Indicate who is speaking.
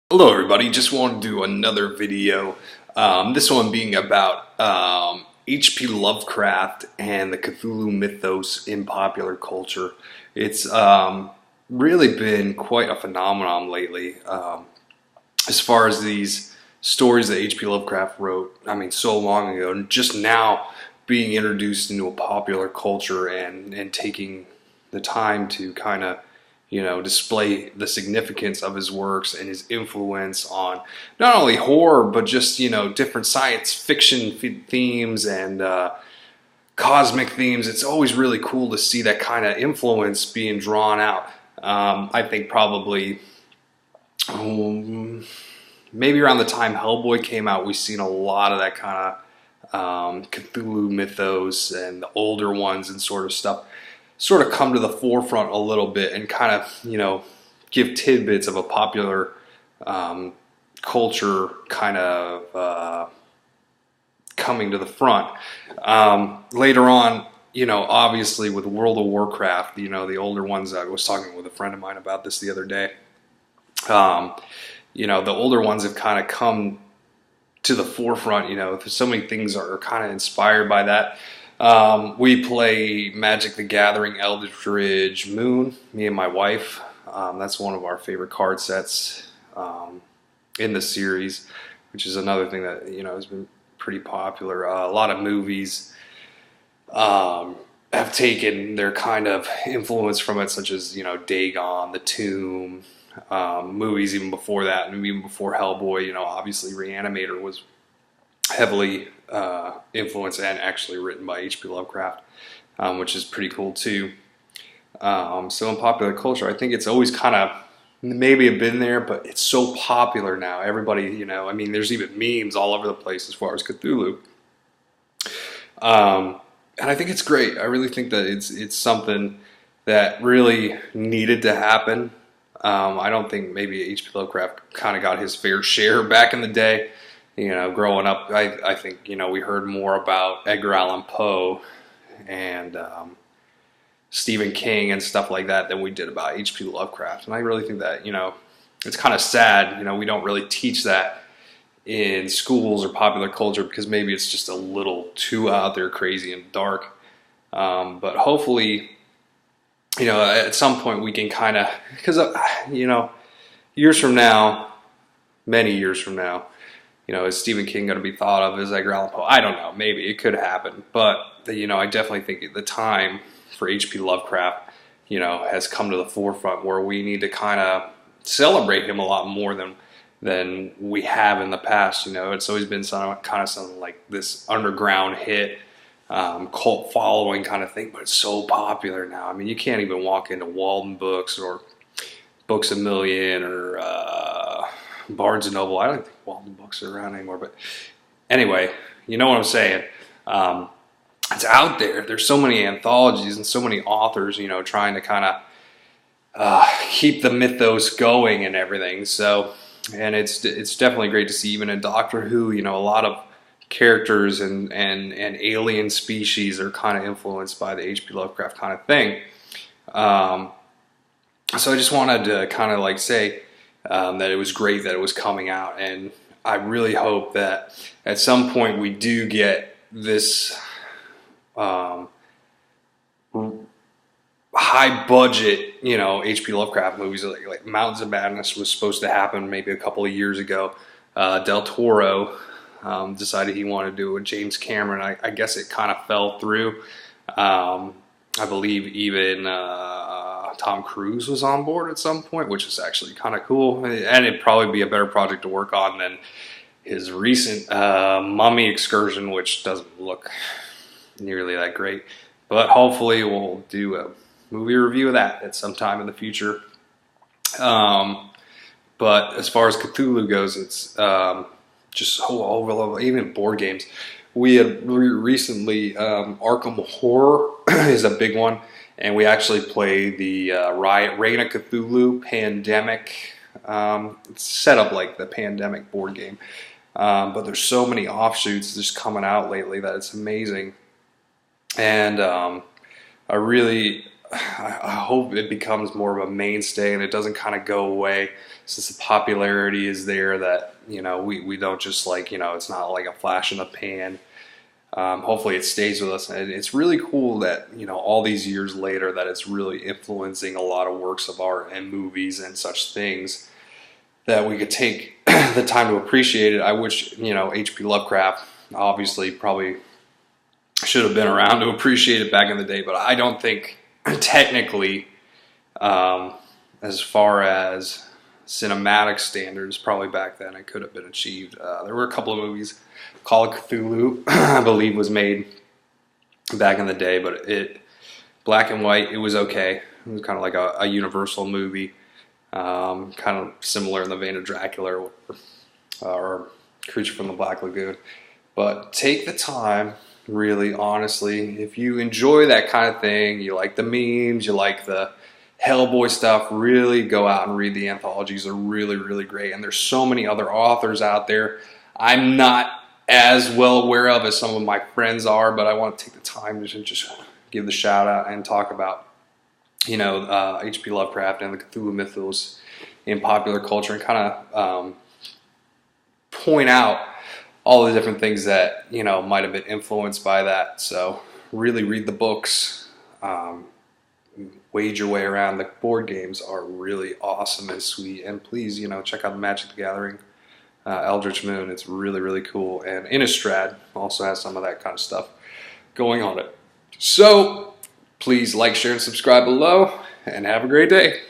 Speaker 1: Hello everybody, just wanted to do another video, this one being about H.P. Lovecraft and the Cthulhu Mythos in popular culture. It's really been quite a phenomenon lately, as far as these stories that H.P. Lovecraft wrote, I mean so long ago, and just now being introduced into a popular culture and taking the time to kind of display the significance of his works and his influence on not only horror, but just, different science fiction themes and cosmic themes. It's always really cool to see that kind of influence being drawn out. I think probably maybe around the time Hellboy came out, we've seen a lot of that kind of Cthulhu Mythos and the older ones and sort of come to the forefront a little bit and kind of, give tidbits of a popular culture kind of coming to the front. Later on, obviously with World of Warcraft, the older ones, I was talking with a friend of mine about this the other day. The older ones have kind of come to the forefront. So many things are kind of inspired by that. We play Magic the Gathering Eldritch Moon, me and my wife. That's one of our favorite card sets in the series, which is another thing that has been pretty popular. A lot of movies have taken their kind of influence from it, such as Dagon, The Tomb, movies even before that, and even before Hellboy. Obviously Reanimator was heavily influenced and actually written by H.P. Lovecraft, which is pretty cool too. So in popular culture, I think it's always kind of maybe been there, but it's so popular now. Everybody, I mean, there's even memes all over the place as far as Cthulhu. And I think it's great. I really think that it's something that really needed to happen. I don't think maybe H.P. Lovecraft kind of got his fair share back in the day. Growing up, I think, we heard more about Edgar Allan Poe and Stephen King and stuff like that than we did about H.P. Lovecraft. And I really think that, it's kind of sad, we don't really teach that in schools or popular culture because maybe it's just a little too out there, crazy and dark. But hopefully, at some point we can kind of, because, years from now, many years from now, is Stephen King going to be thought of as Edgar Allan Poe? I don't know. Maybe it could happen. But, I definitely think the time for H.P. Lovecraft, has come to the forefront where we need to kind of celebrate him a lot more than we have in the past. It's always been something like this underground hit, cult following kind of thing, but it's so popular now. I mean, you can't even walk into Walden Books or Books A Million or Barnes & Noble. I don't think Walden Books are around anymore, but anyway, you know what I'm saying. It's out there. There's so many anthologies and so many authors, trying to kind of keep the mythos going and everything. So, and it's definitely great to see even in Doctor Who, a lot of characters and alien species are kind of influenced by the H.P. Lovecraft kind of thing. So I just wanted to kind of like say that it was great that it was coming out, and I really hope that at some point we do get this high budget, H.P. Lovecraft movies like Mountains of Madness was supposed to happen maybe a couple of years ago. Del Toro decided he wanted to do it with James Cameron. I guess it kind of fell through. I believe even Tom Cruise was on board at some point, which is actually kind of cool. And it'd probably be a better project to work on than his recent Mummy excursion, which doesn't look nearly that great. But hopefully we'll do a movie review of that at some time in the future. But as far as Cthulhu goes, it's just so overloaded. Even board games. We had recently, Arkham Horror is a big one, and we actually played the Reign of Cthulhu Pandemic. It's set up like the Pandemic board game, but there's so many offshoots just coming out lately that it's amazing. And I really I hope it becomes more of a mainstay and it doesn't kind of go away, since the popularity is there, that, we don't just like, it's not like a flash in the pan. Hopefully it stays with us. And it's really cool that, all these years later, that it's really influencing a lot of works of art and movies and such things, that we could take the time to appreciate it. I wish, H.P. Lovecraft obviously probably should have been around to appreciate it back in the day, but I don't think technically, as far as cinematic standards, probably back then it could have been achieved. There were a couple of movies. Call of Cthulhu, I believe, was made back in the day, but black and white, it was okay. It was kind of like a Universal movie, kind of similar in the vein of Dracula or Creature from the Black Lagoon. But take the time, really, honestly, if you enjoy that kind of thing, you like the memes, you like the Hellboy stuff, really go out and read the anthologies. They're really, really great. And there's so many other authors out there I'm not as well aware of as some of my friends are, but I want to take the time to just give the shout out and talk about, H.P. Lovecraft and the Cthulhu Mythos in popular culture, and kind of point out all the different things that, might have been influenced by that. So really read the books, wade your way around. The board games are really awesome and sweet. And please, check out Magic the Gathering, Eldritch Moon. It's really, really cool. And Innistrad also has some of that kind of stuff going on it. So please like, share, and subscribe below, and have a great day.